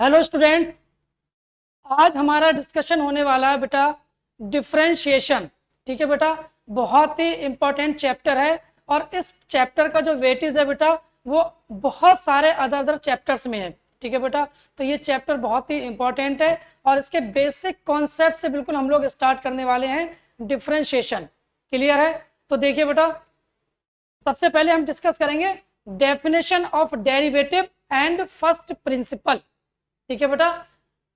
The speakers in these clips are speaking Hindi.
हेलो स्टूडेंट्स, आज हमारा डिस्कशन होने वाला है बेटा डिफरेंशिएशन। ठीक है बेटा, बहुत ही इंपॉर्टेंट चैप्टर है और इस चैप्टर का जो वेटेज है बेटा वो बहुत सारे अदर चैप्टर्स में है। ठीक है बेटा, तो ये चैप्टर बहुत ही इंपॉर्टेंट है और इसके बेसिक कॉन्सेप्ट से बिल्कुल हम लोग स्टार्ट करने वाले हैं डिफरेंशिएशन। क्लियर है? तो देखिए बेटा, सबसे पहले हम डिस्कस करेंगे definition of derivative and first principle. ठीक है बेटा,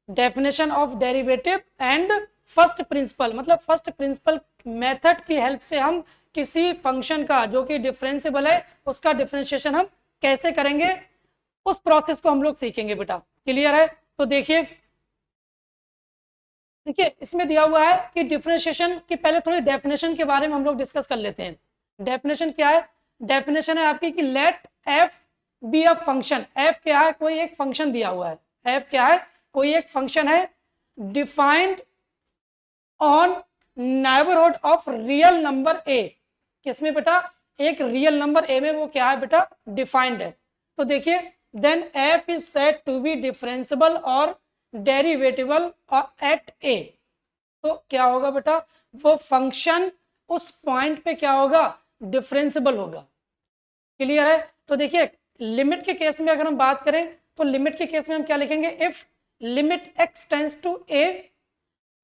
definition of derivative and first principle मतलब फर्स्ट प्रिंसिपल मेथड की हेल्प से हम किसी फंक्शन का जो कि डिफरेंशिएबल है उसका डिफरेंशिएशन हम कैसे करेंगे, उस प्रोसेस को हम लोग सीखेंगे बेटा। क्लियर है? तो देखिए इसमें दिया हुआ है कि डिफरेंशिएशन की पहले थोड़ी डेफिनेशन के बारे में हम लोग डिस्कस कर लेते हैं। डेफिनेशन क्या है? डेफिनेशन है आपकी कि let f be a function. F क्या है? कोई एक फंक्शन दिया हुआ है। एफ क्या है? कोई एक फंक्शन है defined on neighbourhood of real number ए। किसमें बेटा? एक रियल नंबर ए में वो क्या है बेटा? डिफाइंड है। तो देखिए then f is said to be differentiable और डेरिवेटिबल एट ए। तो क्या होगा बेटा? वो फंक्शन उस पॉइंट पे क्या होगा? डिफरेंशिएबल होगा। क्लियर है? तो देखिए लिमिट के केस में अगर हम बात करें तो लिमिट के केस में हम क्या लिखेंगे? If limit x tends to a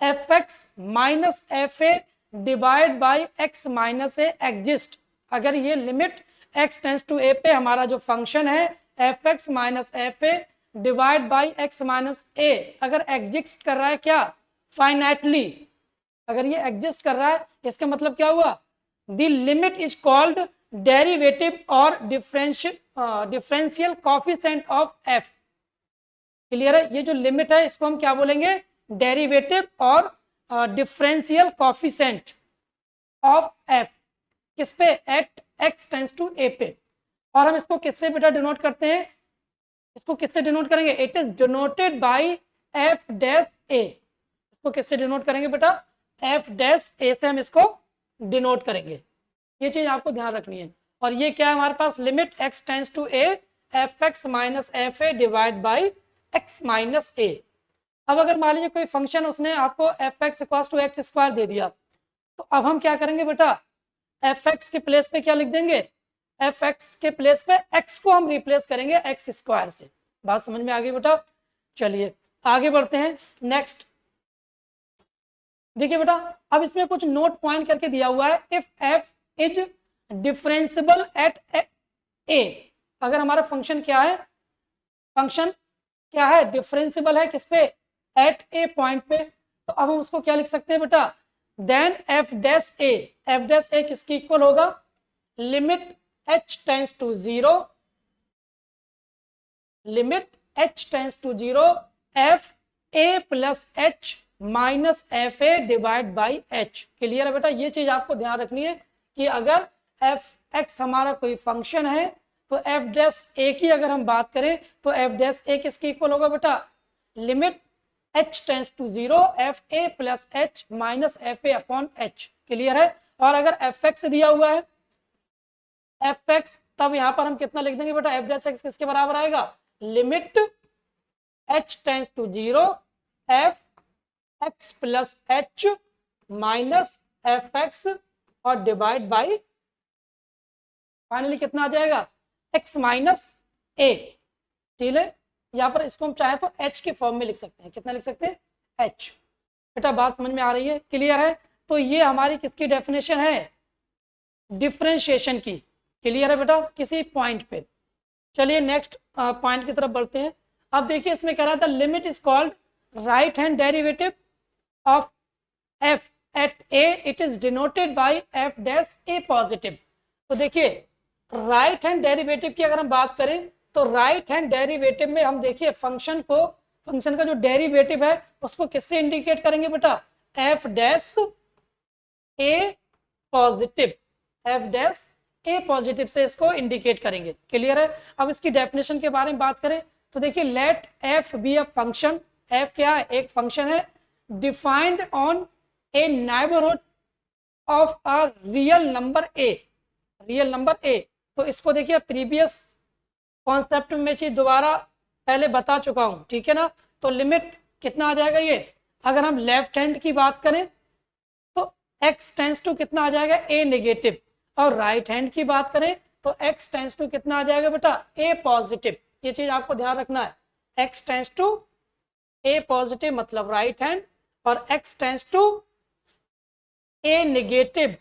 f x minus f a divide by x minus a exist. अगर ये limit x tends to a पे हमारा जो फंक्शन है f x minus f a divide by x minus a अगर एग्जिस्ट कर रहा है क्या? फाइनाइटली। अगर ये एग्जिस्ट कर रहा है इसका मतलब क्या हुआ? The limit is called derivative or differential coefficient of f. Clear है? ये जो लिमिट है इसको हम क्या बोलेंगे? Derivative or differential coefficient of F. किस पे? एट एक्स टेंड्स टू ए पे। और हम इसको किससे बेटा डिनोट करते हैं? इसको किससे डिनोट करेंगे? It is denoted by f dash a. इसको किससे डिनोट करेंगे बेटा? एफ डैश ए से हम इसको डिनोट करेंगे। ये चीज आपको ध्यान रखनी है। और ये क्या है हमारे पास? Limit x tends to a f x minus f a divide by x minus a. अब अगर मान लीजिए कोई फंक्शन उसने आपको f x equal to x square दे दिया, तो अब हम क्या करेंगे बेटा? एफ एक्स के प्लेस पे क्या लिख देंगे? एफ एक्स के प्लेस पे एक्स को हम रिप्लेस करेंगे एक्स स्क्वायर से। बात समझ में आ गई बेटा? चलिए आगे बढ़ते हैं। नेक्स्ट देखिए बेटा, अब इसमें कुछ नोट पॉइंट करके दिया हुआ है। If f is differentiable at a. अगर हमारा फंक्शन क्या है? फंक्शन क्या है? डिफरेंशिएबल है किस पे? एट ए पॉइंट पे। तो अब हम उसको क्या लिख सकते हैं बेटा? Then f dash a. F dash a किसकी इक्वल होगा? Limit h tends to 0 limit h tends to 0 f a plus h minus f a divide by h. Clear है बेटा? ये चीज आपको ध्यान रखनी है कि अगर एफ एक्स हमारा कोई फंक्शन है तो एफ डैश ए की अगर हम बात करें तो एफ डैश ए किसके इक्वल होगा बेटा? Limit h tends to 0 f a plus h minus f a upon h. Clear है? और अगर एफ एक्स दिया हुआ है एफ एक्स, तब यहां पर हम कितना लिख देंगे बेटा? एफ डैश एक्स किसके बराबर आएगा? Limit h tends to 0 f x plus h minus f x और डिवाइड बाई फाइनली कितना आ जाएगा? x minus a. ठीक है? यहाँ पर इसको हम चाहे तो h के फॉर्म में लिख सकते हैं। कितना लिख सकते हैं? h। बेटा बात समझ में आ रही है? क्लियर है? तो ये हमारी किसकी डेफिनेशन है? डिफरेंशिएशन की। क्लियर है बेटा? किसी पॉइंट पे। चलिए नेक्स्ट पॉइंट की तरफ बढ़ते हैं। अब देखिए इसमें कह रहा था limit is called right hand derivative of f at a it is denoted by f dash a positive. तो देखिए राइट हैंड डेरिवेटिव की अगर हम बात करें तो राइट हैंड डेरिवेटिव में हम देखिए फंक्शन का जो डेरिवेटिव है उसको किससे इंडिकेट करेंगे बेटा? f dash a positive. f dash a positive से इसको इंडिकेट करेंगे। क्लियर है? अब इसकी डेफिनेशन के बारे में बात करें तो देखिए let f be a function. f क्या है? एक फंक्शन है defined on a neighbourhood of a real number a. Real number a. तो इसको देखिए प्रीवियस कॉन्सेप्ट में चीज दोबारा पहले बता चुका हूं, ठीक है ना। तो लिमिट कितना आ जाएगा ये, अगर हम लेफ्ट हैंड की बात करें तो x टेंस टू कितना आ जाएगा a नेगेटिव, और राइट हैंड की बात करें तो x टेंस टू कितना आ जाएगा बेटा a पॉजिटिव। ये चीज आपको ध्यान रखना है, x tends to a positive मतलब राइट हैंड, और x tends to a negative,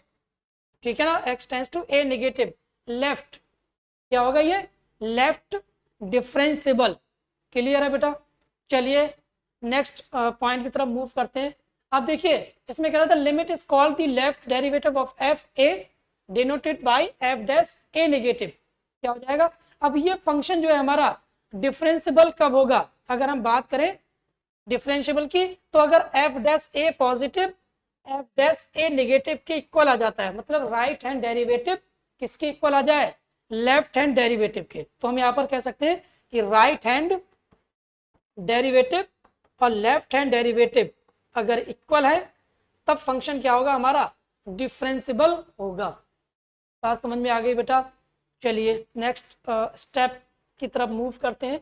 ठीक है ना, x tends to a negative left, क्या होगा ये लेफ्ट डिफरेंशिएबल। क्लियर है बेटा। चलिए नेक्स्ट पॉइंट की तरफ मूव करते हैं। अब देखिए इसमें कह रहा था limit is called the left derivative of F A denoted by f dash A negative. क्या हो जाएगा, अब ये फंक्शन जो है हमारा डिफरेंशिएबल कब होगा, अगर हम बात करें डिफरेंशिएबल की, तो अगर एफ डैश ए पॉजिटिव एफ डैश ए नेगेटिव के इक्वल आ जाता है, मतलब राइट हैंड डेरिवेटिव किसके इक्वल आ जाए, लेफ्ट हैंड डेरिवेटिव के। तो हम यहाँ पर कह सकते हैं कि राइट हैंड डेरिवेटिव और लेफ्ट हैंड डेरिवेटिव अगर इक्वल है तब फंक्शन क्या होगा हमारा डिफरेंशिएबल होगा। बात समझ में आ गई बेटा। चलिए नेक्स्ट स्टेप की तरफ मूव करते हैं।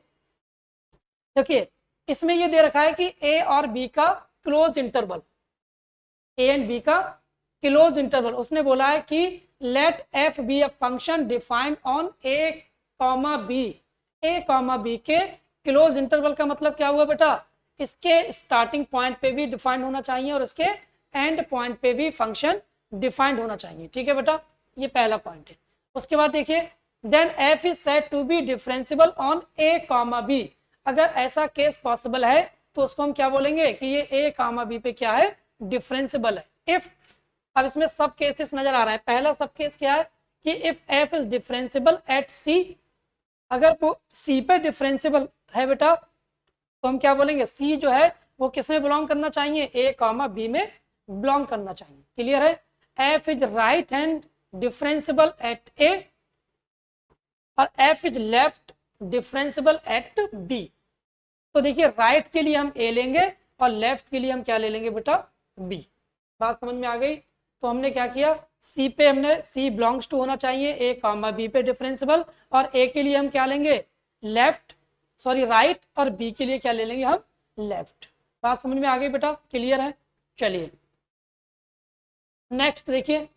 देखिए इसमें ये दे रखा है कि ए और बी का close interval, a and b का क्लोज इंटरवल, उसने बोला है कि let f be a function defined on a comma b. A comma b के क्लोज इंटरवल का मतलब क्या हुआ बेटा, इसके स्टार्टिंग पॉइंट पे भी डिफाइंड होना चाहिए और इसके एंड पॉइंट पे भी फंक्शन डिफाइंड होना चाहिए, ठीक है बेटा, ये पहला पॉइंट है। उसके बाद देखिए then f is said to be differentiable on a comma b. अगर ऐसा केस पॉसिबल है तो उसको हम क्या बोलेंगे कि ये ए कॉमा बी पे क्या है डिफरेंशिएबल है। इफ, अब इसमें सब केसेस नजर आ रहा है। पहला सब केस क्या है कि if f is differentiable at c, अगर वो सी पे डिफरेंशिएबल है बेटा तो हम क्या बोलेंगे सी जो है वो किस में बिलोंग करना चाहिए, ए कॉमा बी में बिलोंग करना चाहिए। क्लियर है। F is right hand differentiable at a और f is left differentiable at b. तो देखिए राइट के लिए हम ए लेंगे और लेफ्ट के लिए हम क्या ले लेंगे बेटा बी। बात समझ में आ गई। तो हमने क्या किया, सी पे हमने सी बिलोंग्स टू होना चाहिए ए कॉमा बी पे डिफरेंशिएबल, और ए के लिए हम क्या लेंगे लेफ्ट, सॉरी राइट, और बी के लिए क्या ले लेंगे हम लेफ्ट। बात समझ में आ गई बेटा, क्लियर है। चलिए नेक्स्ट देखिए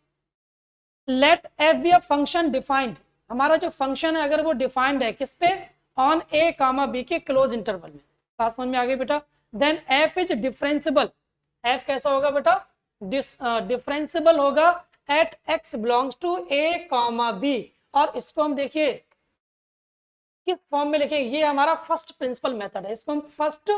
let f be a function defined. हमारा जो फंक्शन है अगर वो डिफाइंड है किस पे, ऑन ए कॉमा बी के क्लोज इंटरवल में। बात समझ में आ गई बेटा। Then f is differentiable, f कैसा होगा बेटा डिफरेंशिएबल होगा at x belongs to a comma b. और इसको हम देखिए किस फॉर्म में लिखेंगे, ये हमारा फर्स्ट प्रिंसिपल मेथड है, इसको हम फर्स्ट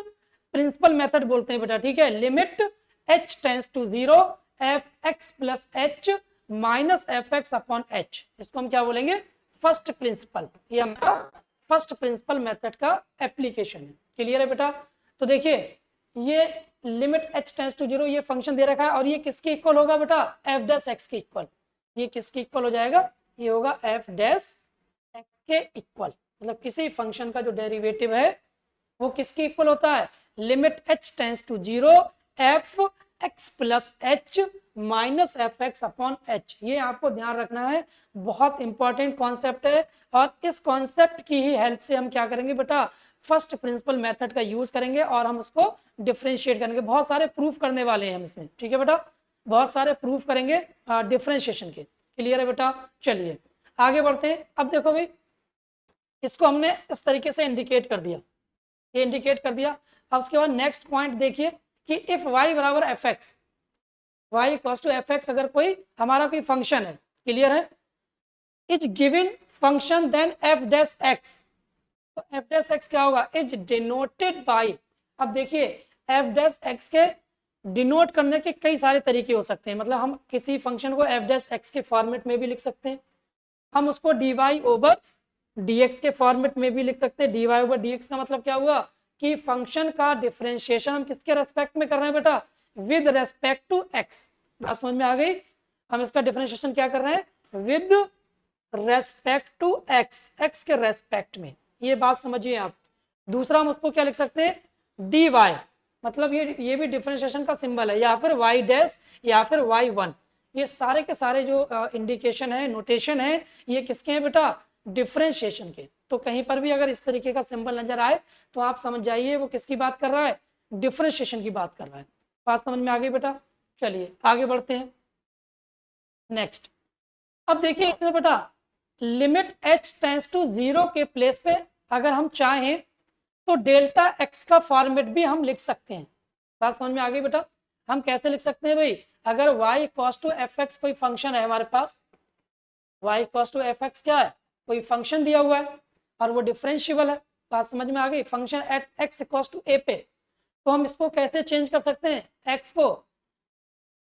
प्रिंसिपल मेथड बोलते हैं बेटा, ठीक है। Limit h tends to 0 f x plus h minus f x upon h, इसको हम क्या बोलेंगे फर्स्ट प्रिंसिपल। ये हमारा फर्स्ट प्रिंसिपल मेथड का एप्लीकेशन है। क्लियर है बेटा। तो देखिए ये लिमिट h टेंस टू 0 ये फंक्शन दे रखा है और ये किसके इक्वल होगा बेटा f डैश x के इक्वल। ये किसके इक्वल हो जाएगा, ये होगा f डैश x के इक्वल, मतलब किसी फंक्शन का जो डेरिवेटिव है वो किसके इक्वल होता है, limit h tends to 0 f x plus h minus f x upon h. ये आपको ध्यान रखना है, बहुत इंपॉर्टेंट कॉन्सेप्ट है। और इस कॉन्सेप्ट की ही हेल्प से हम क्या करेंगे बेटा फर्स्ट प्रिंसिपल मेथड का यूज करेंगे और हम उसको डिफरेंशिएट करेंगे। बहुत सारे प्रूफ करने वाले हैं हम इसमें, ठीक है बेटा, बहुत सारे प्रूफ करेंगे डिफरेंशिएशन के। क्लियर है बेटा। चलिए आगे बढ़ते हैं। अब देखो भाई इसको हमने इस तरीके से इंडिकेट कर दिया, ये इंडिकेट कर दिया। अब उसके बाद नेक्स्ट पॉइंट देखिए कि इफ y बराबर f x, y equal to f x, अगर कोई हमारा कोई फंक्शन है, क्लियर है, is given function then f dash x, तो एफ डैश एक्स क्या होगा इज डिनोटेड बाय। अब देखिए एफ डैश एक्स के डिनोट करने के कई सारे तरीके हो सकते हैं, मतलब हम किसी फंक्शन को एफ डैश एक्स के फॉर्मेट में भी लिख सकते हैं, हम उसको d y over d x के फॉर्मेट में भी लिख सकते हैं। D y over d x का मतलब क्या हुआ कि फंक्शन का डिफरेंशिएशन हम किसके रेस्पेक्ट में कर रहे हैं बेटा, विद रेस्पेक्ट टू एक्स। बात समझ में आ गई। हम इसका डिफरेंशिएशन क्या कर रहे हैं, with respect to x, x के रेस्पेक्ट में, ये बात समझिए आप। दूसरा हम उसको क्या लिख सकते हैं, डी वाई, मतलब ये भी डिफरेंशिएशन का सिंबल है, या फिर वाई डैश या फिर वाई वन। ये सारे के सारे जो इंडिकेशन है, नोटेशन है, ये किसके हैं बेटा डिफरेंशिएशन के। तो कहीं पर भी अगर इस तरीके का सिंबल नजर आए तो आप समझ जाइए वो किसकी बात कर रहा है, डिफरेंशिएशन की बात कर रहा है। बात समझ में आ गई बेटा? चलिए आगे बढ़ते हैं नेक्स्ट। अब देखिए इसमें बेटा लिमिट h टेंस टू 0 के प्लेस पे अगर हम चाहें तो डेल्टा x का फॉर्मेट भी हम लिख सकते हैं। बात समझ में आ गई बेटा? हम कैसे लिख सकते हैं भाई, अगर y equals to f x कोई फंक्शन है हमारे पास, y equals to f x क्या है, कोई फंक्शन दिया हुआ है और वो डिफरेंशिएबल है। बात समझ में आ गई? Function at x equals to a पे, तो हम इसको कैसे चेंज कर सकते हैं, x को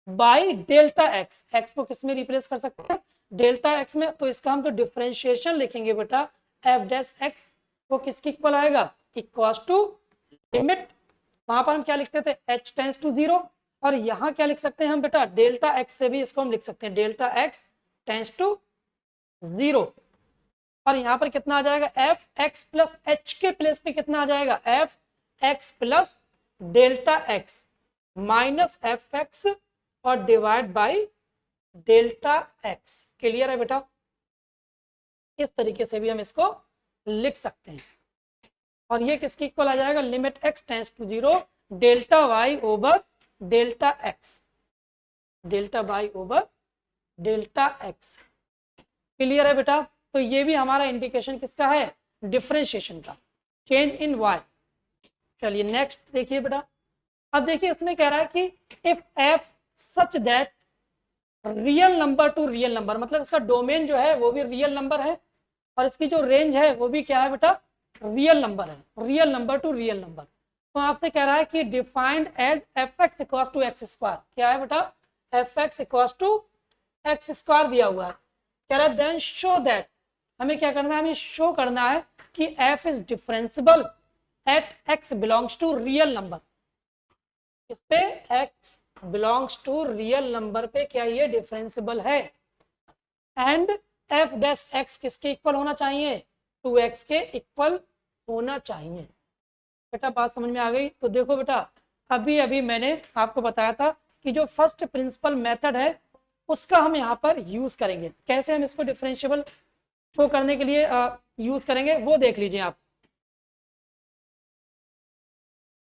बाई डेल्टा एक्स, एक्स को किस में रिप्लेस कर सकते हैं, डेल्टा एक्स में। तो इसका हम जो डिफरेंशिएशन लिखेंगे बेटा एफ डैश एक्स, वो किसके इक्वल आएगा, इक्वल्स टू लिमिट, वहां पर हम क्या लिखते थे h टेंस टू 0, और यहाँ क्या लिख सकते हैं हम बेटा, डेल्टा एक्स से भी इसको हम लिख सकते हैं डेल्टा एक्स टेंस टू 0, और यहाँ पर कितना आ जाएगा, एफ एक्स प्लस एच के प्लेस पे कितना आ जाएगा, f x plus delta x minus f x और divide by delta x. Clear है बेटा? इस तरीके से भी हम इसको लिख सकते हैं, और ये किसके इक्वल आ जाएगा, limit x tends to 0 delta y over delta x, delta y over delta x। क्लियर है बेटा? तो ये भी हमारा इंडिकेशन किसका है, डिफरेंशिएशन का, चेंज इन y। चलिए नेक्स्ट देखिए बेटा। अब देखिए इसमें कह रहा है कि if f such that real number to real number, मतलब इसका डोमेन जो है वो भी रियल नंबर है और इसकी जो रेंज है वो भी क्या है बेटा, रियल नंबर है, real number to real number. तो आपसे कह रहा है कि defined as f x equals to x square, क्या है बेटा, f x equals to x square दिया हुआ है। कह रहा है देन शो दैट, हमें क्या करना है, हमें शो करना है कि f is differentiable at x belongs to real number, इस पे x belongs to real number पे क्या ये डिफरेंशिएबल है, एंड f डैश x किसके इक्वल होना चाहिए, 2x के इक्वल होना चाहिए। बेटा बात समझ में आ गई? तो देखो बेटा अभी अभी मैंने आपको बताया था कि जो फर्स्ट प्रिंसिपल मेथड है उसका हम यहाँ पर यूज करेंगे, कैसे हम इसको डिफरेंशिएबल शो करने के लिए यूज करेंगे वो देख लीजिए आप।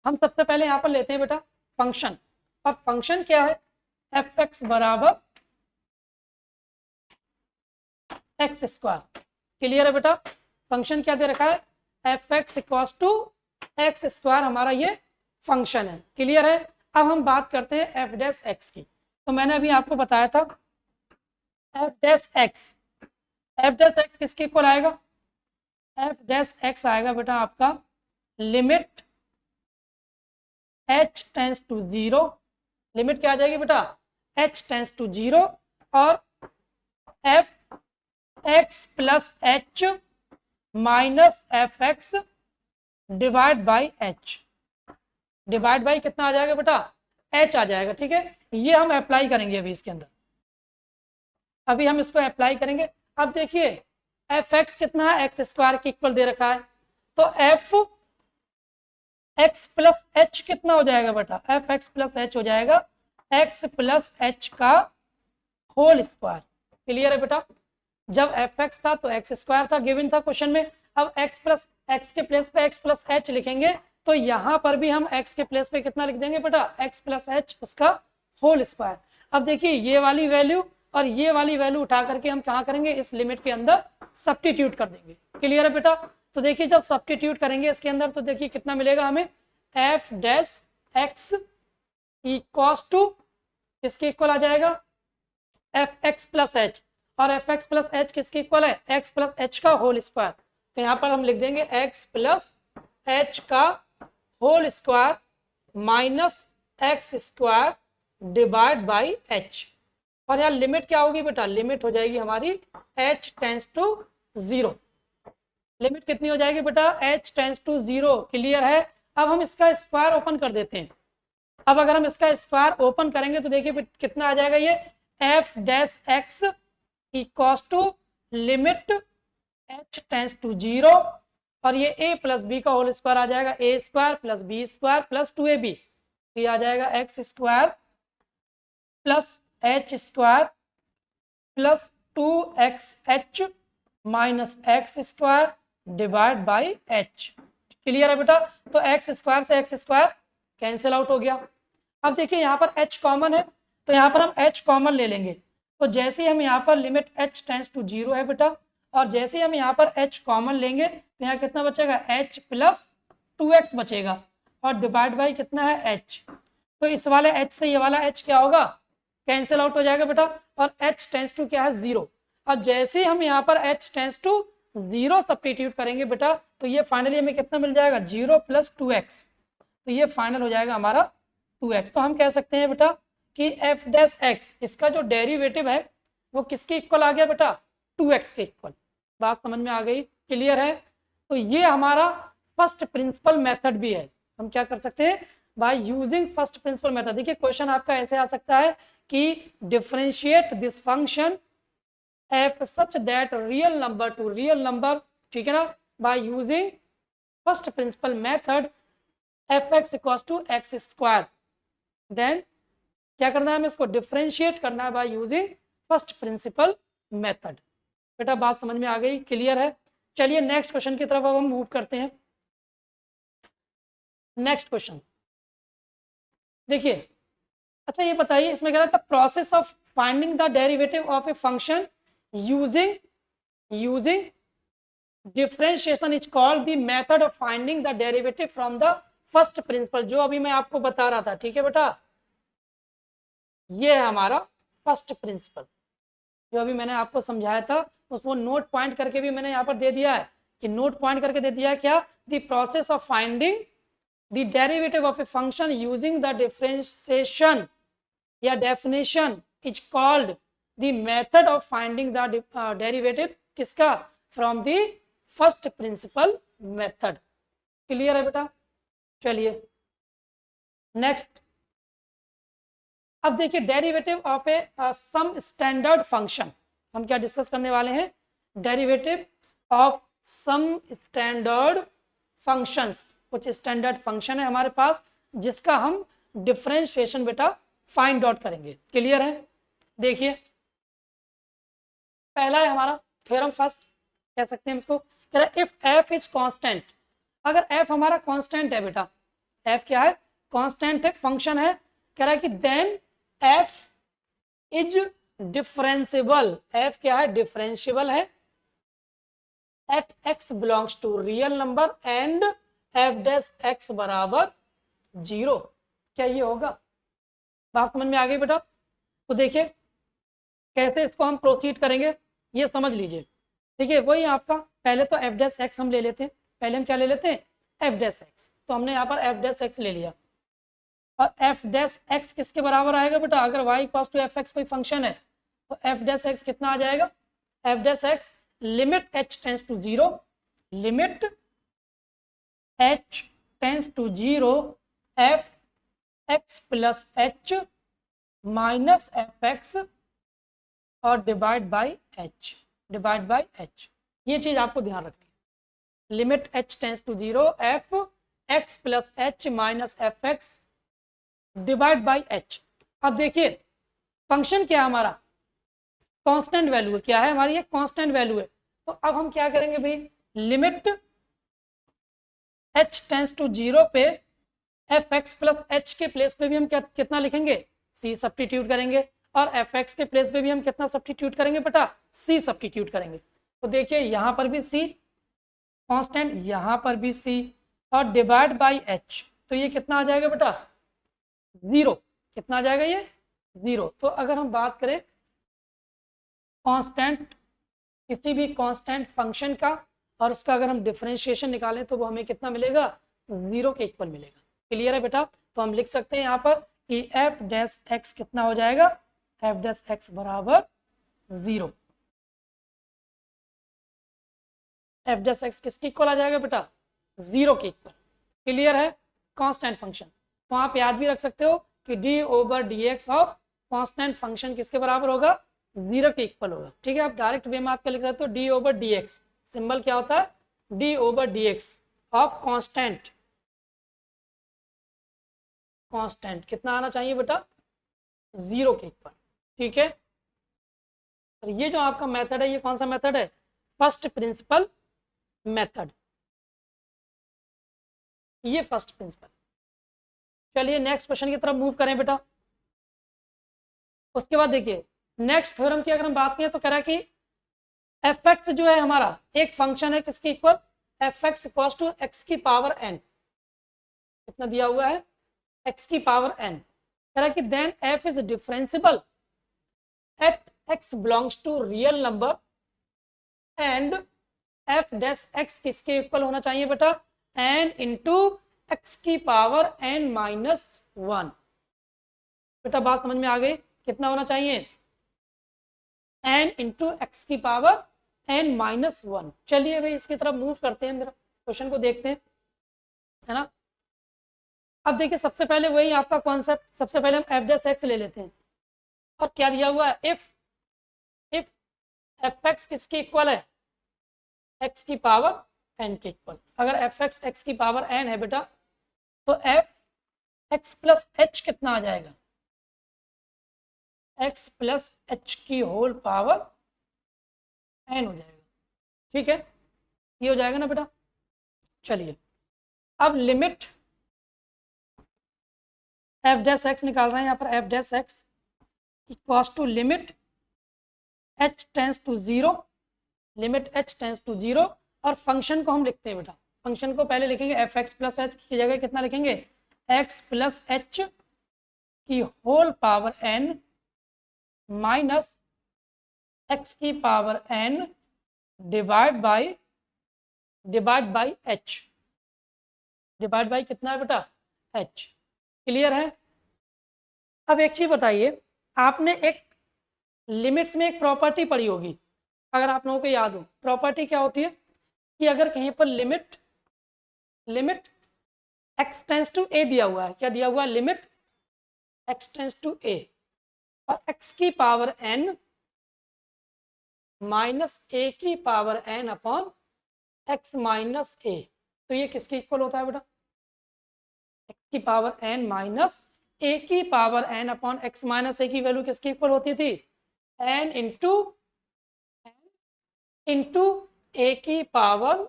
हम सबसे पहले यहाँ पर लेते हैं बेटा फंक्शन, और फंक्शन क्या है, एफ एक्स बराबर एक्स स्क्वायर। क्लियर है बेटा? फंक्शन क्या दे रखा है, f x equals to x square, हमारा ये फंक्शन है। क्लियर है? अब हम बात करते हैं एफ डैश एक्स की। तो मैंने अभी आपको बताया था f dash x, f dash x किसके इक्वल आएगा, एफ डैश एक्स आएगा बेटा आपका limit h tends to 0, limit क्या आ जाएगी बेटा, h टेंस टू 0 और f x plus h minus f x divide by h, divide by कितना आ जाएगा बेटा, h आ जाएगा। ठीक है, ये हम अप्लाई करेंगे अभी इसके अंदर, अभी हम इसको अप्लाई करेंगे। अब देखिए एफ एक्स कितना है, एक्स स्क्वायर के इक्वल दे रखा है, तो एफ एक्स प्लस एच कितना हो जाएगा बेटा, एफ एक्स प्लस एच हो जाएगा एक्स प्लस एच का होल स्क्वायर। क्लियर है बेटा? जब एफ एक्स था तो एक्स स्क्वायर था, गिवन था क्वेश्चन में। अब एक्स प्लस एक्स के प्लेस पे एक्स प्लस एच लिखेंगे, तो यहाँ पर भी हम एक्स के प्लेस पे कितना लिख देंगे बेटा, एक्स प्लस एच उसका होल स्क्वायर। अब देखिए ये वाली वैल्यू और ये वाली वैल्यू उठा करके हम कहाँ करेंगे, इस लिमिट के अंदर सब्स्टिट्यूट कर देंगे। क्लियर है बेटा? तो देखिए जब सब्स्टिट्यूट करेंगे इसके अंदर तो देखिए कितना मिलेगा हमें, f dash x equals to किसके इक्वल आ जाएगा, एफ एक्स प्लस एच, और एफ एक्स प्लस एच किसके इक्वल है, एक्स प्लस एच का होल स्क्वायर। तो यहाँ पर हम लिख देंगे एक्स प्लस एच का whole square minus x square divide by h, और यहाँ लिमिट क्या होगी बेटा, लिमिट हो जाएगी हमारी h टेंस टू 0, लिमिट कितनी हो जाएगी बेटा, h टेंस टू 0। क्लियर है? अब हम इसका स्क्वायर ओपन कर देते हैं। अब अगर हम इसका स्क्वायर ओपन करेंगे तो देखिए कितना आ जाएगा, ये f dash x equals to limit h tends to 0, और ये a प्लस बी का होल स्क्वायर आ जाएगा, a square plus b square plus 2ab, ये आ जाएगा x square plus h square plus 2xh minus x square divide by h. Clear है बेटा? तो एक्स स्क्वायर से एक्स स्क्वायर कैंसिल आउट हो गया। अब देखिए यहाँ पर h कॉमन है, तो यहाँ पर हम h कॉमन ले लेंगे। तो जैसे ही हम यहाँ पर लिमिट h टेंस टू 0 है बेटा, और जैसे ही हम यहाँ पर h कॉमन लेंगे तो यहाँ कितना बचेगा, h प्लस 2x बचेगा, और डिवाइड बाई कितना है, h। तो इस वाले h से ये वाला h क्या होगा, कैंसिल आउट हो जाएगा बेटा, और h टेंस टू क्या है, 0। अब जैसे ही हम यहाँ पर h टेंस टू 0 सब्स्टिट्यूट करेंगे बेटा, तो ये फाइनली हमें कितना मिल जाएगा, 0 प्लस 2x। तो ये फाइनल हो जाएगा हमारा 2x। तो हम कह सकते हैं बेटा कि f डैश x इसका जो डेरिवेटिव है वो किसके इक्वल आ गया बेटा, 2x के इक्वल। बात समझ में आ गई? क्लियर है? तो ये हमारा फर्स्ट प्रिंसिपल मेथड भी है। हम क्या कर सकते हैं, by using first principle method. देखिए क्वेश्चन आपका ऐसे आ सकता है कि differentiate this function f such that real number to real number, ठीक है ना, by using first principle method fx equals to x square. Then क्या करना है, हमें इसको डिफरेंशिएट करना है by using first principle method. बेटा बात समझ में आ गई? क्लियर है? चलिए नेक्स्ट क्वेश्चन की तरफ अब हम मूव करते हैं। नेक्स्ट क्वेश्चन देखिए, अच्छा ये बताइए, इसमें कह रहा था process of finding the derivative of a function using differentiation is called the method of finding the derivative from the first principal. जो अभी मैं आपको बता रहा था, ठीक है बेटा, ये है हमारा फर्स्ट प्रिंसिपल जो अभी मैंने आपको समझाया था, उसको नोट पॉइंट करके भी मैंने यहाँ पर दे दिया है कि नोट पॉइंट करके दे दिया है क्या, the process of finding the derivative of a function using the differentiation या definition is called the method of finding the derivative किसका, from the first principle method. Clear है बेटा? चलिए नेक्स्ट, अब देखिए derivative of a some standard function. हम क्या डिस्कस करने वाले हैं, derivative of some standard functions. कुछ स्टैंडर्ड फंक्शन है हमारे पास जिसका हम डिफरेंशिएशन बेटा फाइंड आउट करेंगे। क्लियर है? देखिए पहला है हमारा थ्योरम फर्स्ट, कह सकते हैं इसको, कह रहा है इफ एफ इज कांस्टेंट। अगर एफ हमारा कांस्टेंट है बेटा, एफ क्या है, कांस्टेंट है, फंक्शन है, कह रहा है कि then f is differentiable. F क्या है, डिफरेंशिएबल है at x belongs to real number and f dash x बराबर 0। क्या ये होगा? बात समझ में आ गई बेटा? तो देखिए कैसे इसको हम प्रोसीड करेंगे ये समझ लीजिए। देखिए वही आपका, पहले तो एफ डैश एक्स हम ले लेते हैं। पहले हम क्या ले लेते हैं, एफ डैश एक्स। तो हमने यहाँ पर एफ डैश एक्स ले लिया, और एफ डैश एक्स किसके बराबर आएगा बेटा, अगर y equals to f x कोई फंक्शन है तो एफ डैश एक्स कितना आ जाएगा, f dash x limit h tends to 0, limit h tends to 0 f x plus h minus f x और divide by h, divide by h. ये चीज आपको ध्यान रखनी है, limit h tends to 0 f x plus h minus f x divide by h. अब देखिए फंक्शन क्या है हमारा, कांस्टेंट वैल्यू है, क्या है हमारी, ये कांस्टेंट वैल्यू है। तो अब हम क्या करेंगे भाई, लिमिट h टेंस टू 0 पे एफ एक्स प्लस एच के प्लेस पे भी हम क्या कितना लिखेंगे, c सब्स्टिट्यूट करेंगे, और एफ एक्स के प्लेस पे भी हम कितना सब्स्टिट्यूट करेंगे बेटा, c सब्स्टिट्यूट करेंगे। तो देखिए यहाँ पर भी c कांस्टेंट, यहाँ पर भी c, और डिवाइड बाई h। तो ये कितना आ जाएगा बेटा, 0। कितना आ जाएगा ये, 0। तो अगर हम बात करें कांस्टेंट, किसी भी कांस्टेंट फंक्शन का, और उसका अगर हम डिफरेंशिएशन निकालें तो वो हमें कितना मिलेगा, 0 के इक्वल मिलेगा। क्लियर है बेटा? तो हम लिख सकते हैं यहाँ पर कि एफ डैश एक्स कितना हो जाएगा, एफ डैश एक्स बराबर 0। एफ डैश एक्स किसके इक्वल आ जाएगा बेटा, 0 के इक्वल। क्लियर है? Constant function. तो आप याद भी रख सकते हो कि D over d x of constant function किसके बराबर होगा, 0 के इक्वल होगा। ठीक है, आप डायरेक्ट वे में आप क्या लिख सकते हो, D over d x, symbol क्या होता है, D over d x of constant. Constant कितना आना चाहिए बेटा, 0 के इक्वल। ठीक है, और ये जो आपका मेथड है, ये कौन सा मेथड है, फर्स्ट प्रिंसिपल मेथड। ये फर्स्ट प्रिंसिपल। चलिए नेक्स्ट क्वेश्चन की तरफ मूव करें बेटा। उसके बाद देखिए नेक्स्ट थ्योरम की अगर हम बात करें तो कह रहा है कि एफ एक्स जो है हमारा एक फंक्शन है किसके equal, f x equal to x की पावर एन, कितना दिया हुआ है एक्स की पावर एन। कह रहा है कि then f is differentiable at x belongs to real number and f dash x किसके इक्वल होना चाहिए बेटा, एन इंटू एक्स की पावर एन माइनस वन। बेटा बात समझ में आ गई, कितना होना चाहिए एन इंटू एक्स की पावर एन माइनस वन। चलिए भाई इसकी तरफ मूव करते हैं, मेरा क्वेश्चन को देखते हैं, है ना। अब देखिए सबसे पहले वही आपका कॉन्सेप्ट, सबसे पहले हम एफ डैश एक्स ले लेते हैं और क्या दिया हुआ है, इफ एफ एक्स किसके इक्वल है, एक्स की पावर एन के इक्वल। अगर एफ एक्स एक्स की पावर एन है बेटा तो एफ एक्स प्लस एच कितना आ जाएगा, एक्स प्लस एच की होल पावर एन हो जाएगा। ठीक है, ये हो जाएगा ना बेटा। चलिए अब लिमिट एफ डैश एक्स निकाल रहे हैं यहाँ पर, f dash x equals to limit h tends to zero, limit h tends to zero. और फंक्शन को हम लिखते हैं बेटा, फंक्शन को पहले लिखेंगे एफ एक्स प्लस एच की जगह कितना लिखेंगे, एक्स प्लस एच की whole power n minus x की power n divide by h, divide by कितना है बेटा एच। क्लियर है। अब एक चीज बताइए, आपने एक लिमिट्स में एक प्रॉपर्टी पढ़ी होगी, अगर आप लोगों को याद हो, प्रॉपर्टी क्या होती है कि अगर कहीं पर limit x tends to a दिया हुआ है, क्या दिया हुआ है, limit x tends to a और एक्स की पावर एन माइनस ए की power n upon x minus a, तो ये किसके इक्वल होता है बेटा, एक्स की पावर एन माइनस ए की power n upon x minus a की वैल्यू किसकी इक्वल होती थी, एन इंटू ए की पावर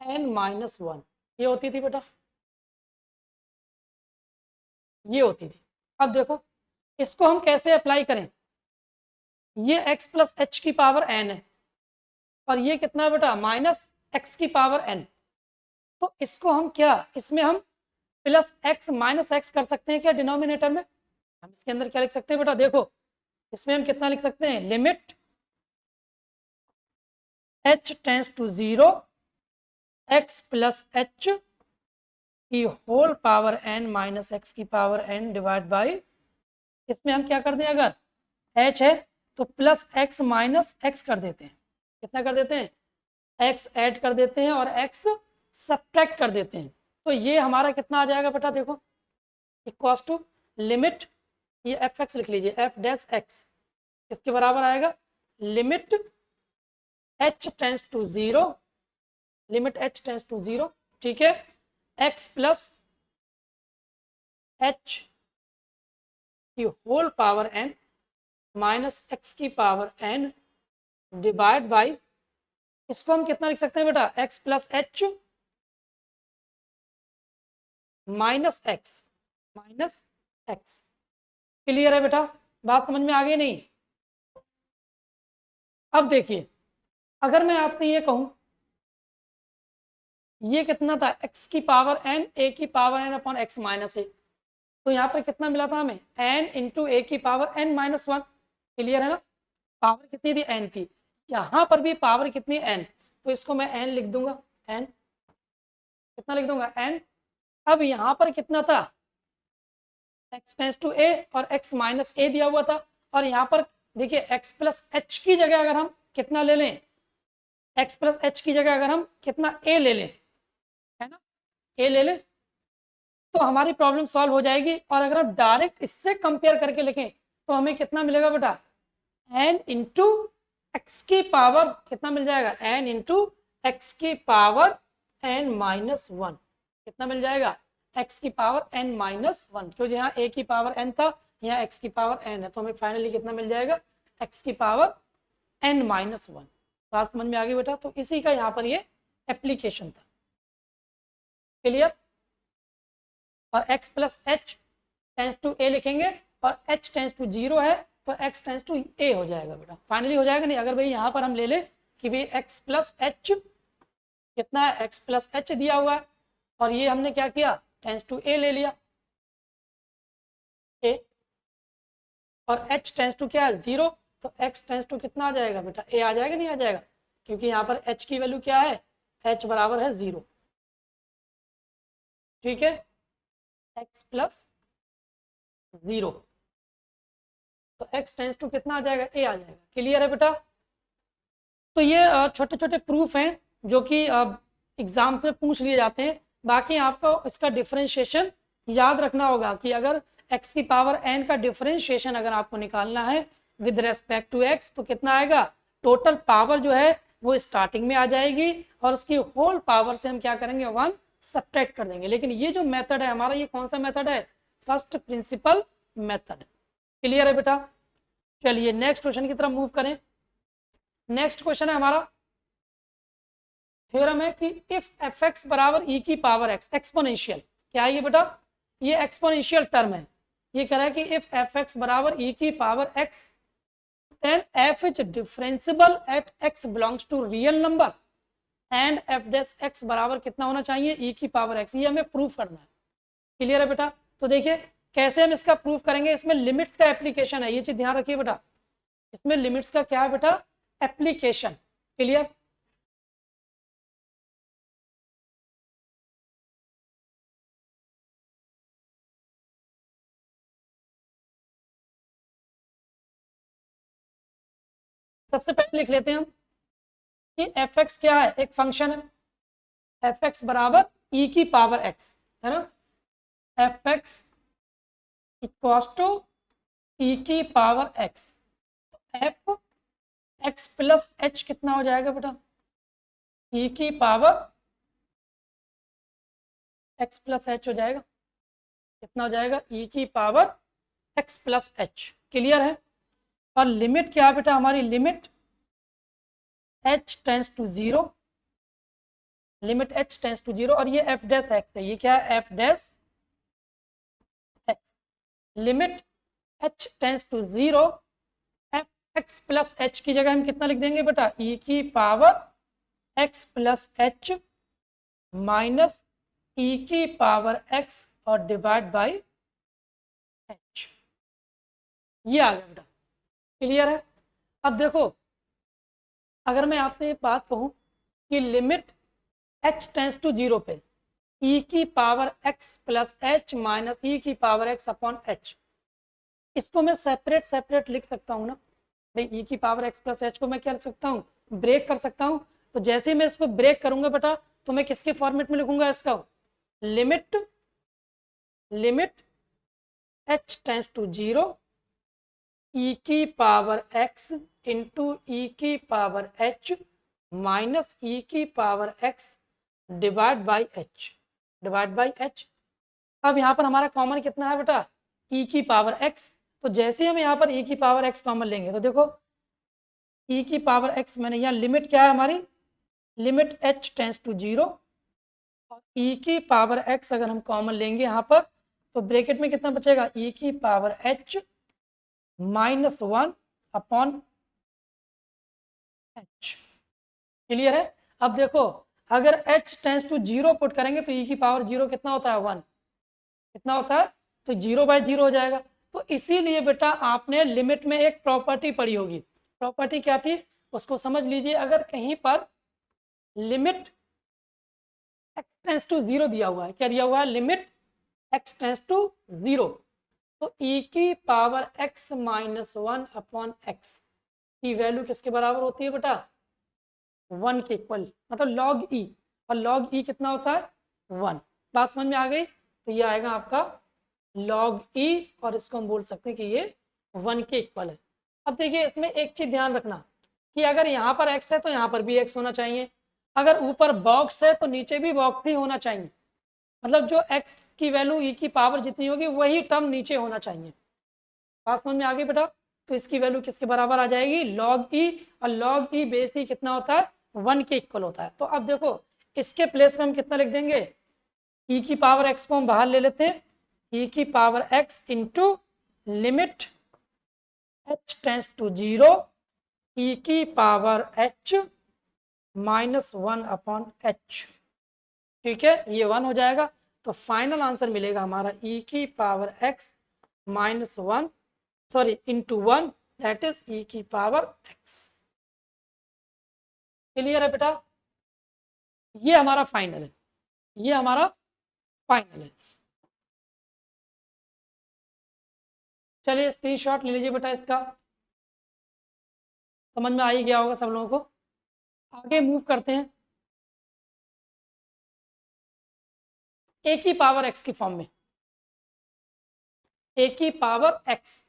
एन माइनस वन, ये होती थी बेटा, ये होती थी। अब देखो इसको हम कैसे अप्लाई करें, ये x प्लस एच की पावर n है और ये कितना है बेटा माइनस एक्स की पावर n, तो इसको हम क्या, इसमें हम प्लस एक्स माइनस एक्स कर सकते हैं क्या डिनोमिनेटर में, हम इसके अंदर क्या लिख सकते हैं बेटा, देखो इसमें हम कितना लिख सकते हैं, limit h tends to zero x plus h की whole power n minus x की पावर n डिवाइड बाई, इसमें हम क्या कर दें, अगर h है तो प्लस एक्स माइनस एक्स कर देते हैं, कितना कर देते हैं, x ऐड कर देते हैं और x सब्ट्रैक्ट कर देते हैं, तो ये हमारा कितना आ जाएगा बेटा, देखो इक्वल्स टू लिमिट, ये एफ एक्स लिख लीजिए, एफ डैश एक्स किसके बराबर आएगा, limit h tends to zero, limit h tends to zero, ठीक है, x प्लस एच की whole power n minus x की पावर n डिवाइड बाई, इसको हम कितना लिख सकते हैं बेटा, x plus h minus x clear है बेटा, बात समझ में आ गई नहीं। अब देखिए अगर मैं आपसे ये कहूं, ये कितना था x की पावर n a की power n upon x minus a, तो यहाँ पर कितना मिला था हमें, n इंटू ए की power n minus one. Clear है ना, पावर कितनी थी, n थी, यहाँ पर भी पावर कितनी n, तो इसको मैं n लिख दूंगा, n कितना लिख दूंगा n। अब यहाँ पर कितना था, x टेंस टू a और x माइनस ए दिया हुआ था, और यहाँ पर देखिए x प्लस एच की जगह अगर हम कितना ले लें, x प्लस एच की जगह अगर हम कितना a ले लें, है ना, a ले लें तो हमारी प्रॉब्लम सॉल्व हो जाएगी। और अगर हम डायरेक्ट इससे कंपेयर करके लिखें तो हमें कितना मिलेगा बेटा, n इंटू एक्स की पावर कितना मिल जाएगा, n इंटू एक्स की पावर n माइनस वन, कितना मिल जाएगा, x की पावर n माइनस वन, क्योंकि यहाँ a की पावर n था, यहाँ x की पावर n है, तो हमें फाइनली कितना मिल जाएगा, x की पावर n माइनस वन। बात समझ में आ गई बेटा, तो इसी का यहाँ पर ये एप्लीकेशन था। क्लियर? और x plus h tends to a लिखेंगे और h टेंस टू 0 है तो x टेंस टू a हो जाएगा बेटा, फाइनली हो जाएगा नहीं। अगर भाई यहाँ पर हम ले लें कि भाई x प्लस एच कितना है, x प्लस एच दिया हुआ है और ये हमने क्या किया, टेंस टू a ले लिया a, और h टेंस टू क्या है 0, तो x टेंस टू कितना आ जाएगा बेटा, a आ जाएगा नहीं आ जाएगा, क्योंकि यहाँ पर h की वैल्यू क्या है, h बराबर है 0। ठीक है, x प्लस 0 तो x टेंस टू कितना आ जाएगा, a आ जाएगा। क्लियर है बेटा? तो ये छोटे छोटे प्रूफ हैं जो कि एग्जाम्स में पूछ लिए जाते हैं। बाकी आपको इसका डिफरेंशिएशन याद रखना होगा कि अगर x की पावर n का डिफरेंशिएशन अगर आपको निकालना है विद रेस्पेक्ट टू x तो कितना आएगा, टोटल पावर जो है वो स्टार्टिंग में आ जाएगी और उसकी होल पावर से हम क्या करेंगे, 1 सब्ट्रैक्ट कर देंगे। लेकिन ये जो मेथड है हमारा, ये कौन सा मेथड है, फर्स्ट प्रिंसिपल मेथड। क्लियर है बेटा? चलिए नेक्स्ट क्वेश्चन की तरफ मूव करें। नेक्स्ट क्वेश्चन है हमारा, थ्योरम है कि इफ एफ एक्स बराबर ई की पावर एक्स, एक्सपोनेंशियल क्या है ये बेटा, ये एक्सपोनेंशियल टर्म है। ये कह रहा है कि इफ एफ एक्स बराबर ई की power x then f is differentiable at x belongs to real number and f dash x बराबर कितना होना चाहिए, ई की पावर एक्स। ये हमें प्रूफ करना है। क्लियर है बेटा? तो देखिए कैसे हम इसका प्रूफ करेंगे, इसमें लिमिट्स का एप्लीकेशन है, ये चीज ध्यान रखिए बेटा, इसमें लिमिट्स का क्या है बेटा, एप्लीकेशन। क्लियर? सबसे पहले लिख लेते हैं हम कि एफ एक्स क्या है, एक फंक्शन है, एफ एक्स बराबर ई की पावर एक्स है ना, एफ एक्स इक्वल्स टू ई की power x, F x plus H कितना हो जाएगा बेटा, ई की पावर एक्स प्लस एच हो जाएगा, कितना हो जाएगा, ई की power x plus h. Clear है? और लिमिट क्या है बेटा हमारी, limit h tends to 0, limit h tends to 0 और ये f डैश एक्स है, ये क्या है, f dash x, limit h tends to 0, f x plus h की जगह हम कितना लिख देंगे बेटा, e की power x plus h minus e की पावर x और डिवाइड बाई h। ये आ गया बेटा। क्लियर है? अब देखो अगर मैं आपसे ये बात कहूं कि लिमिट h टेंस टू 0 पे e की power x plus h minus e की पावर x अपॉन h, इसको मैं सेपरेट सेपरेट लिख सकता हूँ ना भाई, e की पावर x प्लस h को मैं क्या लिख सकता हूँ, ब्रेक कर सकता हूँ। तो जैसे ही मैं इसको ब्रेक करूंगा बेटा तो मैं किसके फॉर्मेट में लिखूंगा इसका, limit h tends to 0 e की पावर x इंटू ई की पावर h माइनस ई की power x divide by h। अब यहाँ पर हमारा कॉमन कितना है बेटा, e की पावर x। तो जैसे हम यहाँ पर e की पावर x कॉमन लेंगे तो देखो e की पावर x, मैंने यहाँ लिमिट क्या है हमारी, लिमिट h टेंस टू 0 और e की पावर x अगर हम कॉमन लेंगे यहाँ पर तो ब्रैकेट में कितना बचेगा, e की power h minus 1 upon h। Clear है? अब देखो अगर h टेंस टू 0 पुट करेंगे तो e की पावर 0 कितना होता है, 1 कितना होता है, तो 0 बाई 0 हो जाएगा। तो इसीलिए बेटा आपने लिमिट में एक प्रॉपर्टी पढ़ी होगी, प्रॉपर्टी क्या थी उसको समझ लीजिए। अगर कहीं पर लिमिट x टेंस टू 0 दिया हुआ है, क्या दिया हुआ है, लिमिट x टेंस टू 0, तो e की power x minus 1 upon x की वैल्यू किसके बराबर होती है बेटा, 1 के इक्वल, मतलब लॉग e, और लॉग e कितना होता है, 1। बात समझ में आ गई? तो ये आएगा आपका लॉग e और इसको हम बोल सकते हैं कि ये 1 के इक्वल है। अब देखिए इसमें एक चीज ध्यान रखना कि अगर यहाँ पर x है तो यहाँ पर भी x होना चाहिए, अगर ऊपर बॉक्स है तो नीचे भी बॉक्स ही होना चाहिए, मतलब जो x की वैल्यू e की पावर जितनी होगी वही टर्म नीचे होना चाहिए। बात समझ में आ गई बेटा? तो इसकी वैल्यू किसके बराबर आ जाएगी, लॉग e, और लॉग e बेस ही कितना होता है, 1 के इक्वल होता है। तो अब देखो इसके प्लेस में हम कितना लिख देंगे, e की पावर x को हम बाहर ले लेते हैं, e की power x into limit h tends to 0 e की पावर h -1 अपॉन h। ठीक है, ये 1 हो जाएगा, तो फाइनल आंसर मिलेगा हमारा e की power x -1 sorry into 1 that is e की पावर x। क्लियर है बेटा, ये हमारा फाइनल है, ये हमारा फाइनल है। चलिए स्क्रीनशॉट ले लीजिए बेटा, इसका समझ में आ ही गया होगा सब लोगों को। आगे मूव करते हैं ए की पावर एक्स की फॉर्म में, ए की पावर एक्स।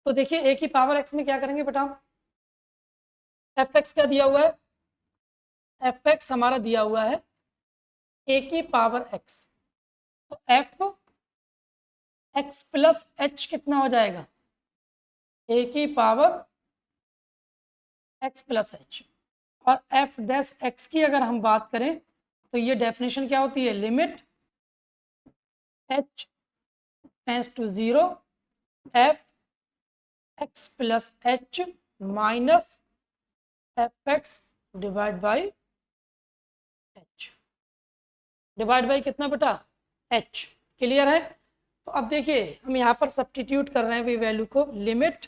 तो देखिए ए की पावर एक्स में क्या करेंगे बेटा, एफ एक्स क्या दिया हुआ है, एफ एक्स हमारा दिया हुआ है ए की पावर एक्स, तो एफ एक्स प्लस एच कितना हो जाएगा, ए की पावर एक्स प्लस एच। और एफ डैश एक्स की अगर हम बात करें तो ये डेफिनेशन क्या होती है, limit h tends to 0 f x plus h minus f x divide by h, divide by कितना बेटा, एच। क्लियर है, तो अब देखिए हम यहाँ पर सब्स्टिट्यूट कर रहे हैं भी वैल्यू को, लिमिट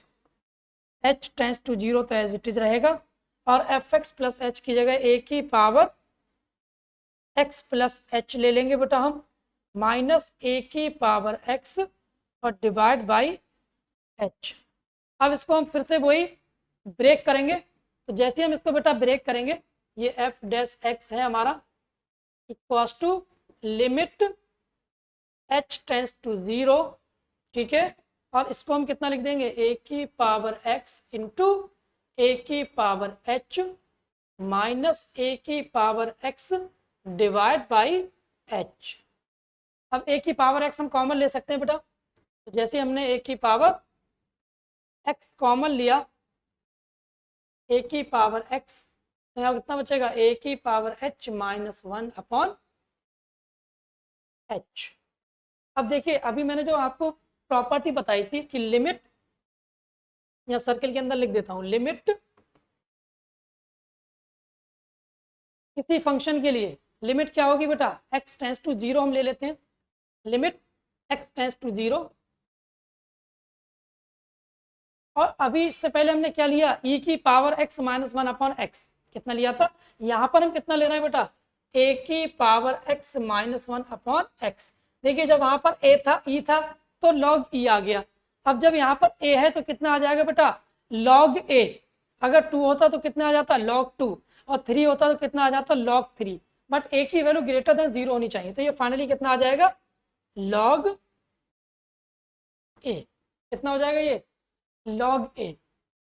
एच टेंस टू 0 तो एज इट इज रहेगा, और एफ एक्स प्लस एच की जगह ए की पावर एक्स प्लस एच ले लेंगे बेटा हम, माइनस ए की पावर एक्स और डिवाइड बाई एच। अब इसको हम फिर से वही ब्रेक करेंगे, तो जैसे हम इसको बेटा ब्रेक करेंगे, ये एफ डैश एक्स है हमारा equals to limit h tends to 0, ठीक है, और इसको हम कितना लिख देंगे, ए की पावर एक्स इंटू ए की पावर एच माइनस ए की power x divide by h. अब ए की पावर एक्स हम कॉमन ले सकते हैं बेटा, तो जैसे हमने ए की पावर एक्स कॉमन लिया, ए की पावर एक्स, तो यहाँ कितना बचेगा, ए की पावर एच -1 अपॉन एच। अब देखिए अभी मैंने जो आपको प्रॉपर्टी बताई थी कि लिमिट, या सर्कल के अंदर लिख देता हूं, लिमिट किसी फंक्शन के लिए लिमिट क्या होगी बेटा, x टेंस टू 0 हम ले लेते हैं, लिमिट x टेंस टू 0, और अभी इससे पहले हमने क्या लिया, e की पावर x -1 अपॉन x, कितना लिया था, यहाँ पर हम कितना ले रहे हैं बेटा, a की पावर x -1 अपॉन x। देखिए जब वहां पर a था, e था, तो log e आ गया। अब जब यहाँ पर a है तो कितना आ जाएगा बेटा, log a। अगर 2 होता तो कितना आ जाता, log 2, और 3 होता तो कितना आ जाता, log 3। बट a की वैल्यू ग्रेटर देन 0 होनी चाहिए, तो ये फाइनली कितना आ जाएगा, log a। कितना हो जाएगा ये, log a।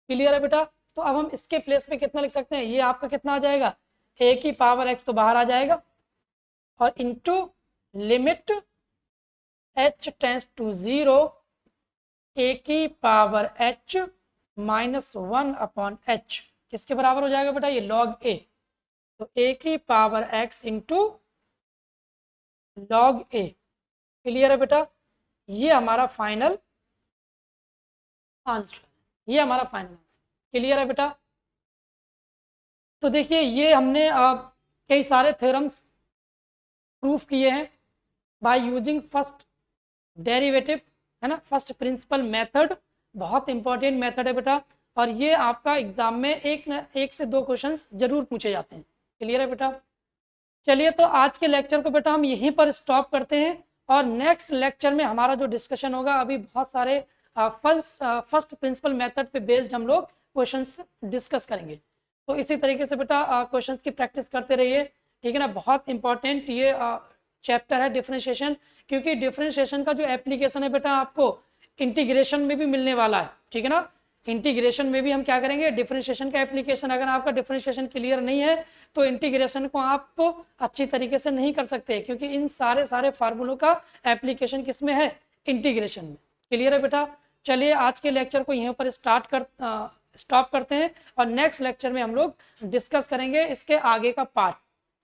क्लियर है बेटा, तो अब हम इसके प्लेस पे कितना लिख सकते हैं, ये आपका कितना आ जाएगा, a की पावर x तो बाहर आ जाएगा, और into limit h tends to 0 a की पावर h -1 अपॉन h, किसके बराबर हो जाएगा बेटा, ये log a। तो a की power x into log a। Clear है बेटा, ये हमारा फाइनल आंसर, ये हमारा फाइनल आंसर। क्लियर है बेटा, तो देखिए ये हमने कई सारे थ्योरम्स प्रूफ किए हैं बाय यूजिंग फर्स्ट डेरिवेटिव, है ना, फर्स्ट प्रिंसिपल मेथड, बहुत इंपॉर्टेंट मेथड है बेटा, और ये आपका एग्जाम में एक से दो क्वेश्चंस जरूर पूछे जाते हैं। क्लियर है बेटा, चलिए तो आज के लेक्चर को बेटा हम यहीं पर स्टॉप करते हैं, और नेक्स्ट लेक्चर में हमारा जो डिस्कशन होगा, अभी बहुत सारे फर्स्ट प्रिंसिपल मेथड पे बेस्ड हम लोग क्वेश्चंस डिस्कस करेंगे। तो इसी तरीके से बेटा क्वेश्चंस की प्रैक्टिस करते रहिए, ठीक है ना। बहुत इंपॉर्टेंट ये चैप्टर है डिफरेंशिएशन, क्योंकि डिफरेंशिएशन का जो एप्लीकेशन है बेटा आपको इंटीग्रेशन में भी मिलने वाला है, ठीक है ना। इंटीग्रेशन में भी हम क्या करेंगे, डिफरेंशिएशन का एप्लीकेशन। अगर आपका डिफरेंशिएशन क्लियर नहीं है तो इंटीग्रेशन को आप अच्छी तरीके से नहीं कर सकते, क्योंकि इन सारे फार्मूलों का एप्लीकेशन किस में है, इंटीग्रेशन में। क्लियर है बेटा, चलिए आज के लेक्चर को यहीं पर स्टॉप करते हैं, और नेक्स्ट लेक्चर में हम लोग डिस्कस करेंगे इसके आगे का पार्ट।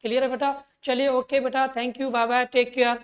क्लियर है बेटा? चलिए ओके बेटा, thank you, bye bye, take care.